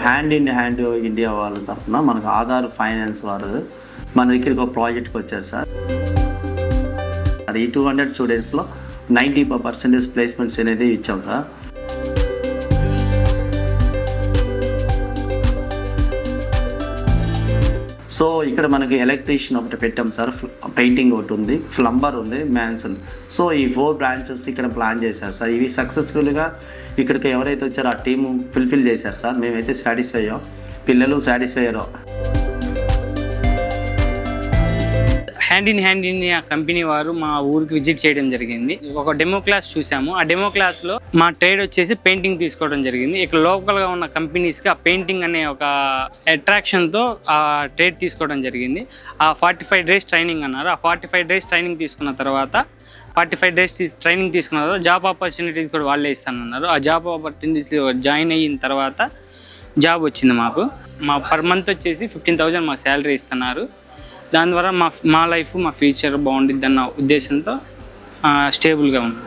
Hand in hand India వాళ్ళ తరఫున మనకు ఆధార్ ఫైనాన్స్ వారు మన దగ్గరికి ఒక ప్రాజెక్ట్కి వచ్చారు సార్. ఈ 200 స్టూడెంట్స్లో 90% ప్లేస్మెంట్స్ అనేది ఇచ్చాం సార్. సో ఇక్కడ మనకి ఎలక్ట్రీషియన్ ఒకటి పెట్టాం సార్, పెయింటింగ్ ఒకటి ఉంది, ప్లంబర్ ఉంది, మ్యాన్సన్. సో ఈ 4 బ్రాంచెస్ ఇక్కడ ప్లాన్ చేశారు సార్. ఇవి సక్సెస్ఫుల్గా ఇక్కడికి ఎవరైతే వచ్చారో ఆ టీము ఫుల్ఫిల్ చేశారు సార్. మేమైతే సాటిస్ఫై అయ్యాం, పిల్లలు సాటిస్ఫై అయ్యారు. హ్యాండ్ ఇన్ ఆ కంపెనీ వారు మా ఊరికి విజిట్ చేయడం జరిగింది. ఒక డెమో క్లాస్ చూసాము. ఆ డెమో క్లాస్లో మా ట్రేడ్ వచ్చేసి పెయింటింగ్ తీసుకోవడం జరిగింది. ఇక్కడ లోకల్గా ఉన్న కంపెనీస్కి ఆ పెయింటింగ్ అనే ఒక అట్రాక్షన్తో ఆ ట్రేడ్ తీసుకోవడం జరిగింది. ఆ 45 days ట్రైనింగ్ అన్నారు. ఆ 45 days ట్రైనింగ్ తీసుకున్న తర్వాత జాబ్ ఆపర్చునిటీస్ కూడా వాళ్ళే ఇస్తానన్నారు. ఆ జాబ్ ఆపర్చునిటీస్ జాయిన్ అయిన తర్వాత జాబ్ వచ్చింది మాకు. పర్ మంత్ వచ్చేసి 15,000 మాకు శాలరీ ఇస్తున్నారు. దాని ద్వారా మా లైఫ్ మా ఫ్యూచర్ బాగుండిద్ది అన్న ఉద్దేశంతో స్టేబుల్గా ఉన్నాం.